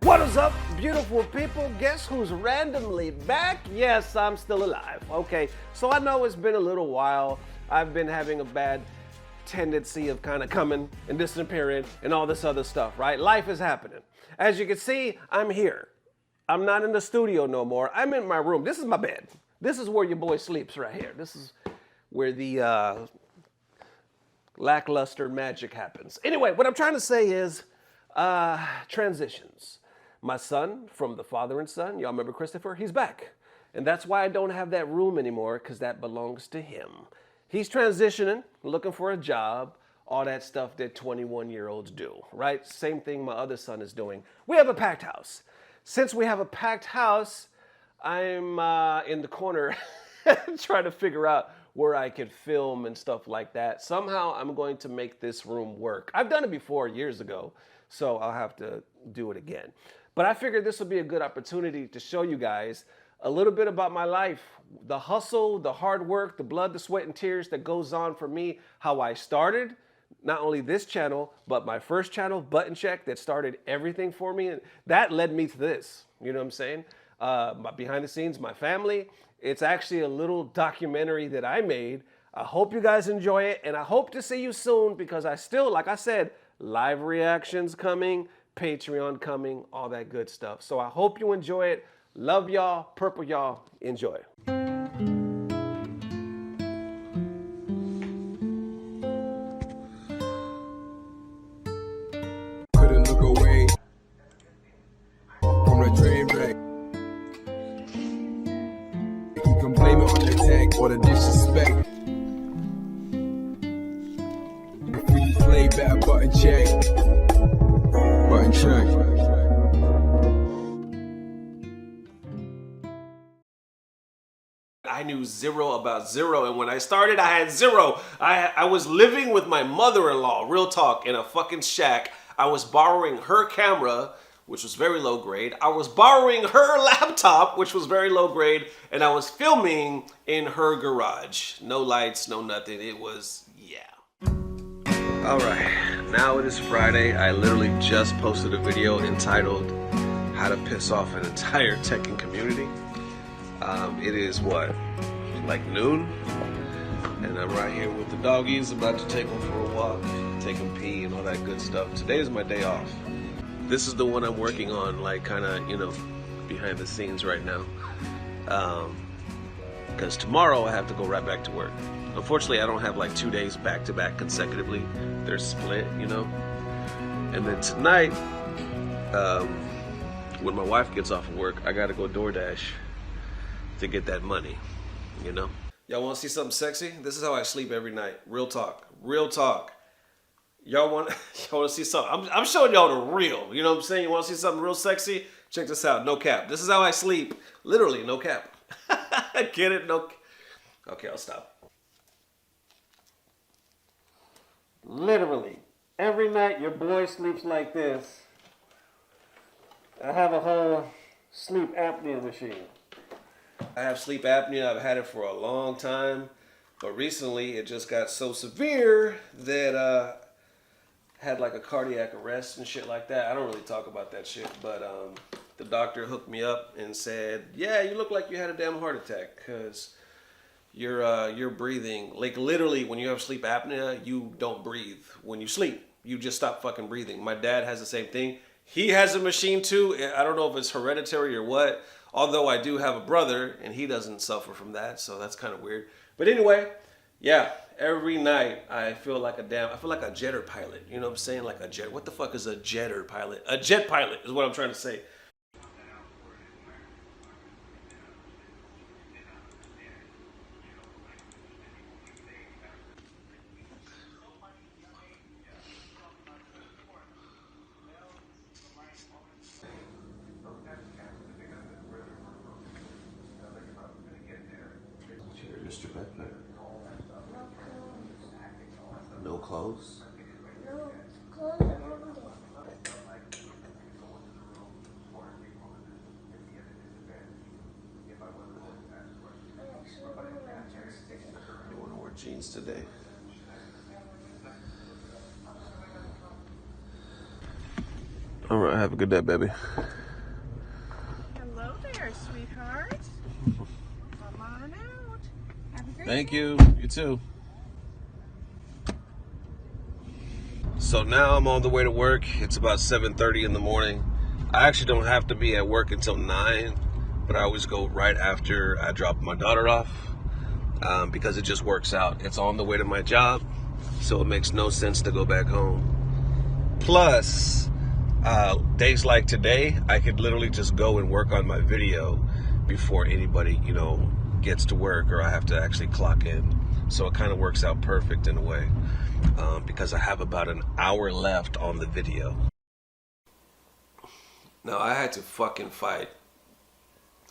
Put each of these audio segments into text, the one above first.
What is up, beautiful people? Guess who's randomly back? Yes, I'm still alive. Okay, so I know it's been a little while. I've been having a bad tendency of kind of coming and disappearing and all this other stuff, right? Life is happening. As you can see, I'm here. I'm not in the studio no more. I'm in my room. This is my bed. This is where your boy sleeps right here. This is where the lackluster magic happens. Anyway, what I'm trying to say is transitions. My son, from the father and son, y'all remember Christopher? He's back. And that's why I don't have that room anymore, because that belongs to him. He's transitioning, looking for a job, all that stuff that 21-year-olds do, right? Same thing my other son is doing. We have a packed house. Since we have a packed house, I'm in the corner trying to figure out where I could film and stuff like that. Somehow I'm going to make this room work. I've done it before years ago, so I'll have to do it again. But I figured this would be a good opportunity to show you guys a little bit about my life, the hustle, the hard work, the blood, the sweat, and tears that goes on for me, how I started, not only this channel, but my first channel, Button Check, that started everything for me. And that led me to this, you know what I'm saying? Behind the scenes, my family. It's actually a little documentary that I made. I hope you guys enjoy it, and I hope to see you soon, because I still, like I said, live reactions coming, Patreon coming, all that good stuff. So I hope you enjoy it. Love y'all, purple y'all, enjoy. Couldn't look away from the train wreck. You can blame it on the tag or the disrespect. If we play better, button check. Button check. I knew zero about zero, and when I started, I had zero. I was living with my mother-in-law, real talk, in a fucking shack. I was borrowing her camera, which was very low grade. I was borrowing her laptop, which was very low grade, and I was filming in her garage. No lights, no nothing. It was, yeah. All right, now it is Friday. I literally just posted a video entitled "How to Piss Off an Entire Teching Community." It is what, like noon, and I'm right here with the doggies, about to take them for a walk, take them pee and all that good stuff. Today is my day off. This is the one I'm working on, like kind of, you know, behind the scenes right now. Because tomorrow I have to go right back to work. Unfortunately, I don't have like 2 days back to back consecutively. They're split, you know. And then tonight, when my wife gets off of work, I gotta go DoorDash to get that money, you know? Y'all wanna see something sexy? This is how I sleep every night. Real talk, real talk. Y'all wanna see something? I'm showing y'all the real, you know what I'm saying? You wanna see something real sexy? Check this out, no cap. This is how I sleep, literally, no cap. Get it? No. Okay, I'll stop. Literally, every night your boy sleeps like this. I have a whole sleep apnea machine. I have sleep apnea. I've had it for a long time, but recently it just got so severe that I had like a cardiac arrest and shit like that. I don't really talk about that shit, but the doctor hooked me up and said, "Yeah, you look like you had a damn heart attack, because you're breathing, like literally when you have sleep apnea, you don't breathe when you sleep. You just stop fucking breathing." My dad has the same thing. He has a machine too. I don't know if it's hereditary or what. Although I do have a brother, and he doesn't suffer from that, so that's kind of weird. But anyway, yeah, every night I feel like a jetter pilot. You know what I'm saying? Like a jet. What the fuck is a jetter pilot? A jet pilot is what I'm trying to say. Just your backpack. No clothes? No clothes on it. You want to wear jeans today? All right, have a good day, baby. Hello there, sweetheart. Come on out. Have a great Thank day. you. You too. So now I'm on the way to work. It's about 7:30 in the morning. I actually don't have to be at work until 9, but I always go right after I drop my daughter off because it just works out. It's on the way to my job, so it makes no sense to go back home. Plus, days like today, I could literally just go and work on my video before anybody, gets to work or I have to actually clock in. So it kind of works out perfect in a way because I have about an hour left on the video. Now, I had to fucking fight.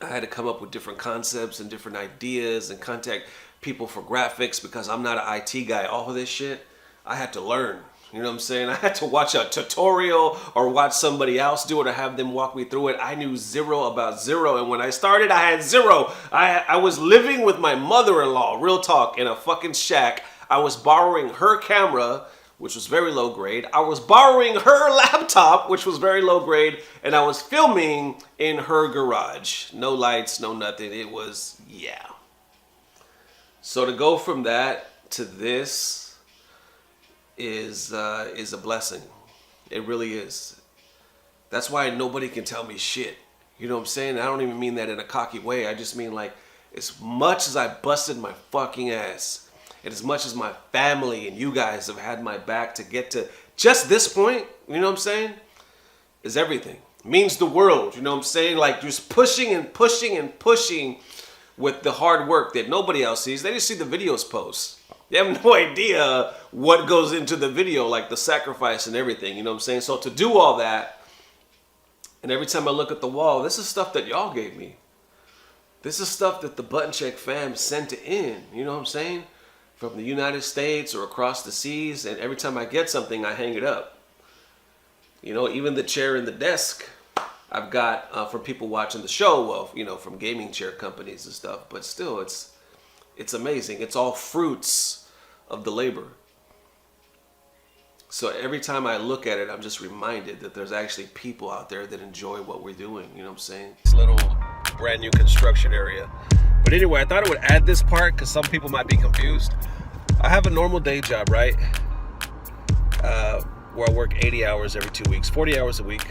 I had to come up with different concepts and different ideas and contact people for graphics because I'm not an IT guy. All of this shit, I had to learn. You know what I'm saying? I had to watch a tutorial or watch somebody else do it or have them walk me through it. I knew zero about zero. And when I started, I had zero. I was living with my mother-in-law, real talk, in a fucking shack. I was borrowing her camera, which was very low grade. I was borrowing her laptop, which was very low grade. And I was filming in her garage. No lights, no nothing. It was, yeah. So to go from that to this is a blessing. It really is. That's why nobody can tell me shit. You know what I'm saying? I don't even mean that in a cocky way. I just mean like, as much as I busted my fucking ass, and as much as my family and you guys have had my back to get to just this point, you know what I'm saying? Is everything. It means the world, you know what I'm saying? Like just pushing and pushing and pushing with the hard work that nobody else sees. They just see the videos post. They have no idea what goes into the video, like the sacrifice and everything, you know what I'm saying? So to do all that, and every time I look at the wall, this is stuff that y'all gave me. This is stuff that the Button Check fam sent in, you know what I'm saying? From the United States or across the seas, and every time I get something, I hang it up. You know, even the chair and the desk, I've got from people watching the show, well, from gaming chair companies and stuff, but still, it's amazing. It's all fruits of the labor. So every time I look at it, I'm just reminded that there's actually people out there that enjoy what we're doing. You know what I'm saying? This little brand new construction area. But anyway, I thought I would add this part because some people might be confused. I have a normal day job, right? Where I work 80 hours every 2 weeks, 40 hours a week.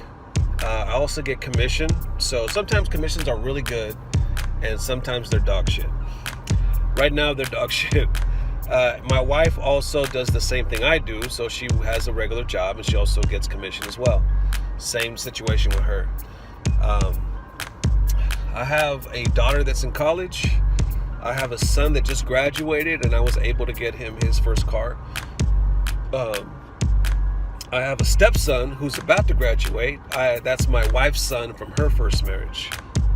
I also get commission. So sometimes commissions are really good and sometimes they're dog shit. Right now, they're dog shit. My wife also does the same thing I do, so she has a regular job and she also gets commission as well. Same situation with her. I have a daughter that's in college. I have a son that just graduated and I was able to get him his first car. I have a stepson who's about to graduate. That's my wife's son from her first marriage.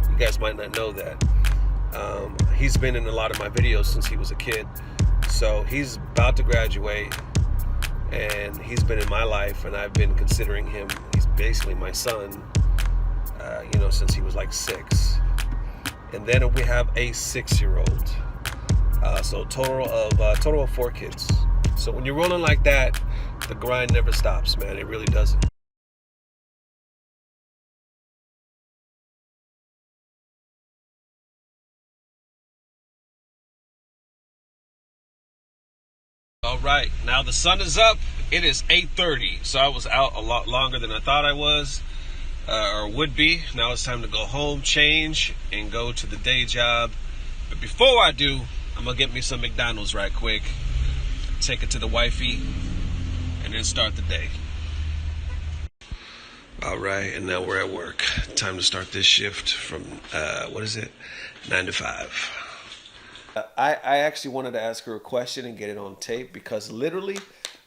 You guys might not know that. He's been in a lot of my videos since he was a kid. So he's about to graduate and he's been in my life and I've been considering him, he's basically my son, since he was like 6. And then we have a 6-year-old. So total of 4 kids. So when you're rolling like that, the grind never stops, man. It really doesn't. All right, now the sun is up. It is 8:30, so I was out a lot longer than I thought I was, or would be. Now it's time to go home, change, and go to the day job. But before I do, I'm gonna get me some McDonald's right quick, take it to the wifey, and then start the day. All right, and now we're at work. Time to start this shift from, 9 to 5. I actually wanted to ask her a question and get it on tape because literally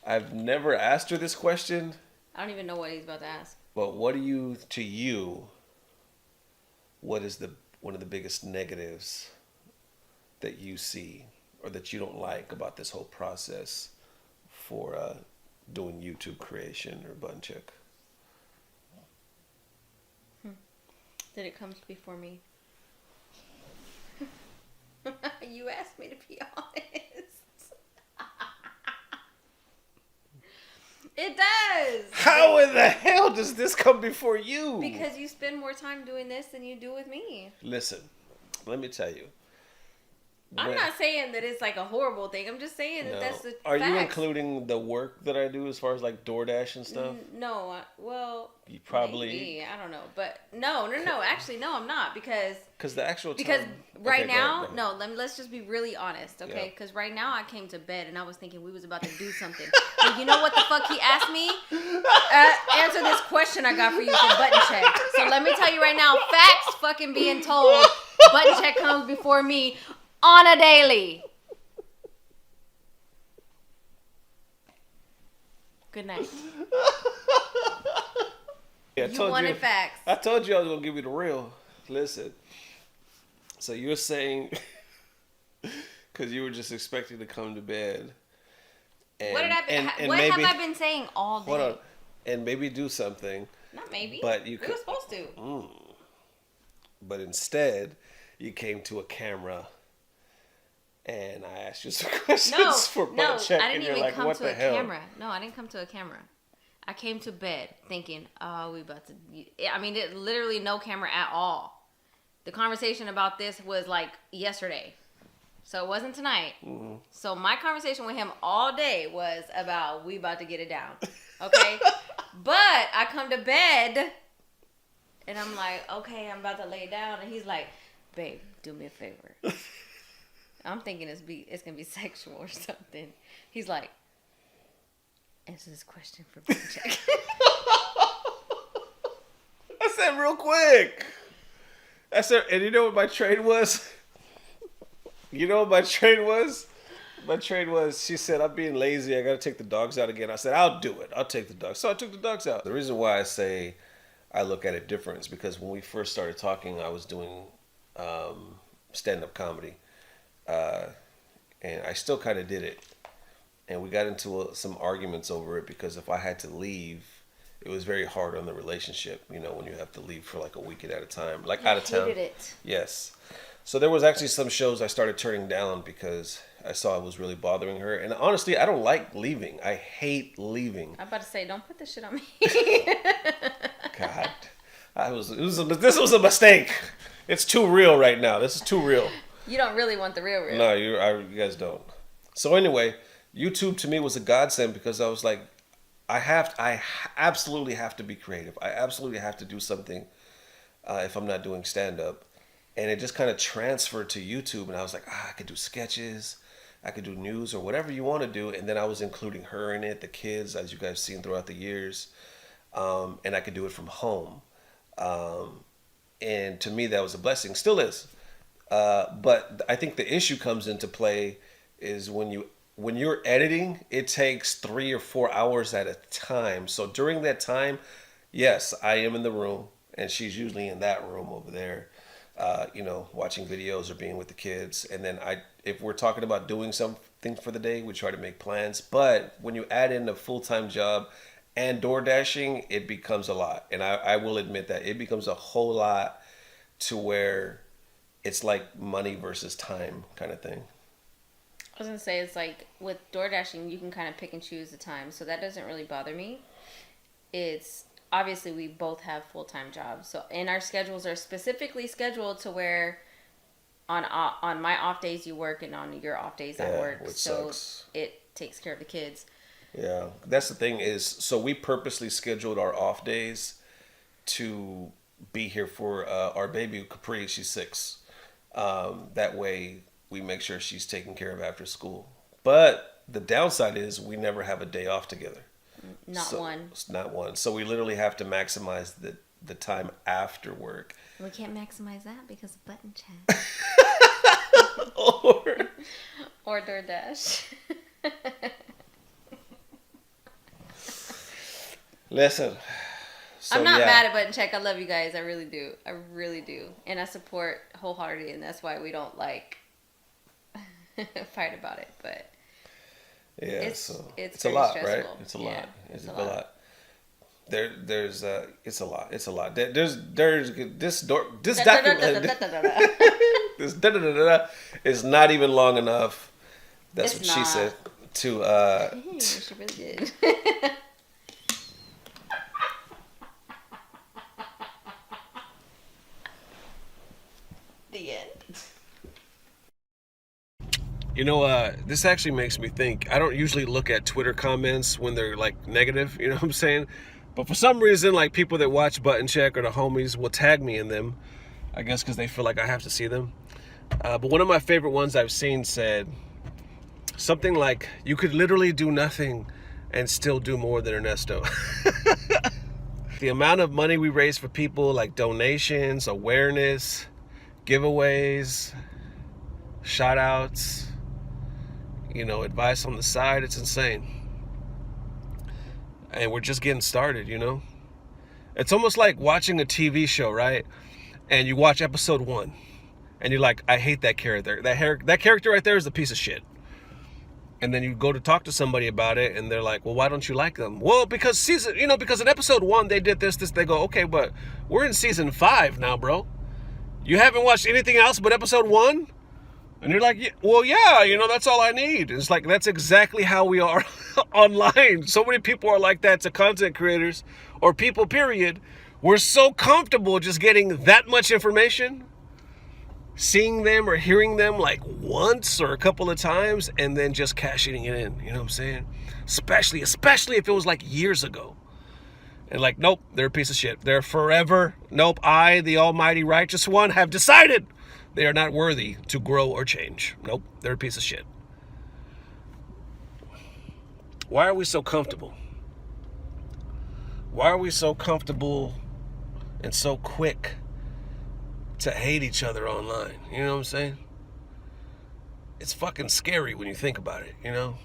I've never asked her this question. I don't even know what he's about to ask. But what is one of the biggest negatives that you see or that you don't like about this whole process for doing YouTube creation or Button Check? That it comes before me. You asked me to be honest. It does. How in the hell does this come before you? Because you spend more time doing this than you do with me. Listen, let me tell you. I'm not saying that it's like a horrible thing. I'm just saying that that's the Are facts. you including the work that I do as far as like DoorDash and stuff? No, well, You probably maybe, I don't know, but no. Actually, no, I'm not because the actual time, because right Okay, go now, ahead. no. Let's just be really honest, okay? Yeah. Because right now I came to bed and I was thinking we was about to do something. But you know what the fuck he asked me? Answer this question I got for you for button check. So let me tell you right now, facts fucking being told. Button check comes before me on a daily. Good night. Yeah, I You told wanted facts. I told you I was gonna give you the real. Listen. So you're saying, because you were just expecting to come to bed. And, What did I? and What maybe, have I been saying all day? Hold on, and maybe do something. Not maybe. But you we could. were supposed to. But instead, you came to a camera. And I asked you some questions for butt check, I and didn't you're even like, come "What to the a hell?" camera. No, I didn't come to a camera. I came to bed thinking, "Oh, we about to." I mean, it literally no camera at all. The conversation about this was like yesterday, so it wasn't tonight. Mm-hmm. So my conversation with him all day was about we about to get it down, okay? But I come to bed, and I'm like, "Okay, I'm about to lay down," and he's like, "Babe, do me a favor." I'm thinking it's gonna be sexual or something. He's like, answer this question for button check. I said real quick. I said, and you know what my trade was? You know what my trade was? My trade was, she said, I'm being lazy. I got to take the dogs out again. I said, I'll do it. I'll take the dogs. So I took the dogs out. The reason why I say I look at it different is because when we first started talking, I was doing stand-up comedy. And I still kind of did it. And we got into some arguments over it because if I had to leave, it was very hard on the relationship, you know, when you have to leave for like a week at a time, like out of town. Hated it. Yes. So there was actually some shows I started turning down because I saw it was really bothering her. And honestly, I don't like leaving. I hate leaving. I'm about to say, don't put this shit on me. God. This was a mistake. It's too real right now. This is too real. You don't really want the real. No, you guys don't. So anyway, YouTube to me was a godsend because I was like, I absolutely have to be creative. I absolutely have to do something if I'm not doing stand-up. And it just kind of transferred to YouTube. And I was like, I could do sketches. I could do news or whatever you want to do. And then I was including her in it, the kids, as you guys have seen throughout the years. And I could do it from home. And to me, that was a blessing. Still is. But I think the issue comes into play is when you're editing, it takes 3 or 4 hours at a time. So during that time, yes, I am in the room, and she's usually in that room over there, watching videos or being with the kids. And then if we're talking about doing something for the day, we try to make plans. But when you add in a full-time job and door dashing, it becomes a lot. And I will admit that it becomes a whole lot to where it's like money versus time kind of thing. I was gonna say it's like with door dashing, you can kind of pick and choose the time, so that doesn't really bother me. It's obviously we both have full-time jobs, so and our schedules are specifically scheduled to where on my off days you work and on your off days I work, which so sucks. it takes care of the kids. Yeah, that's the thing is, so we purposely scheduled our off days to be here for our baby Capri. She's 6. That way we make sure she's taken care of after school. But the downside is we never have a day off together. Not one. Not one. So we literally have to maximize the time after work. We can't maximize that because of button check. Or DoorDash. Listen. So, I'm not mad at button check. I love you guys. I really do. I really do. And I support wholeheartedly, and that's why we don't like fight about it. But yeah, it's a very lot, stressful. right? It's a Yeah, lot. it's a a lot. lot. There's it's a lot. It's a lot. There's this document. This is not even long enough. That's It's what she not. said to She really did. The end. You know, this actually makes me think. I don't usually look at Twitter comments when they're like negative, you know what I'm saying? But for some reason, like people that watch Button Check or the homies will tag me in them. I guess because they feel like I have to see them. But one of my favorite ones I've seen said something like, "You could literally do nothing and still do more than Ernesto." The amount of money we raise for people, like donations, awareness, giveaways, shout outs, you know, advice on the side, it's insane. And we're just getting started, you know? It's almost like watching a TV show, right? And you watch episode 1 and you're like, I hate that character. That character right there is a piece of shit. And then you go to talk to somebody about it and they're like, well, why don't you like them? Well, because because in episode 1 they did this, they go, okay, but we're in season 5 now, bro. You haven't watched anything else but episode 1? And you're like, well, yeah, you know, that's all I need. It's like, that's exactly how we are online. So many people are like that to content creators or people, period. We're so comfortable just getting that much information, seeing them or hearing them like once or a couple of times, and then just cashing it in. You know what I'm saying? Especially if it was like years ago. And like, nope, they're a piece of shit. They're forever. Nope, I, the almighty righteous one, have decided they are not worthy to grow or change. Nope, they're a piece of shit. Why are we so comfortable? Why are we so comfortable and so quick to hate each other online? You know what I'm saying? It's fucking scary when you think about it, you know?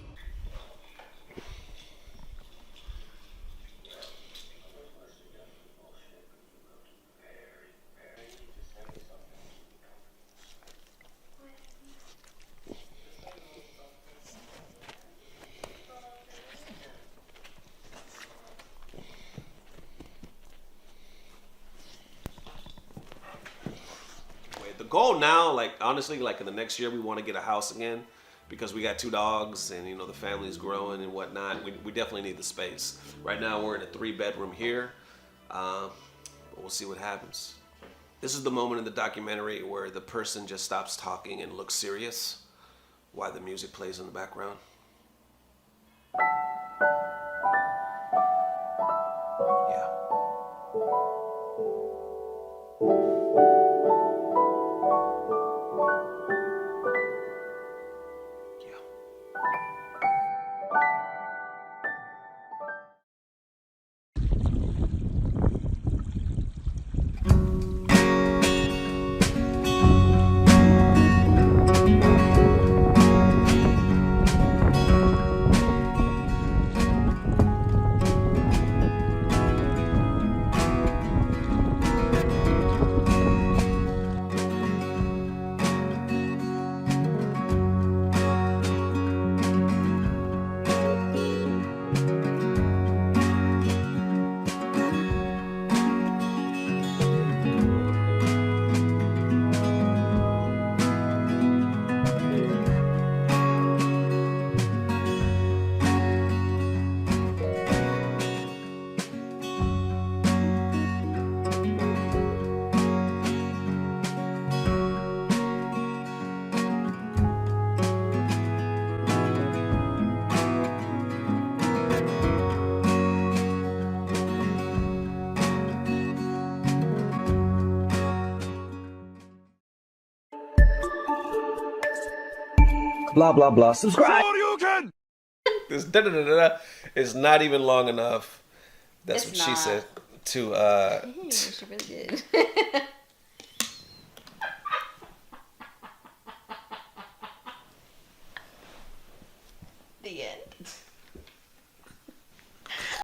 The goal now, like honestly, like in the next year, we want to get a house again because we got 2 dogs and, you know, the family's growing and whatnot. We definitely need the space. Right now, we're in a 3-bedroom here, but we'll see what happens. This is the moment in the documentary where the person just stops talking and looks serious while the music plays in the background. Yeah. Blah, blah, blah. Subscribe. This da-da-da-da-da is not even long enough. That's It's what she not. said. To She really did.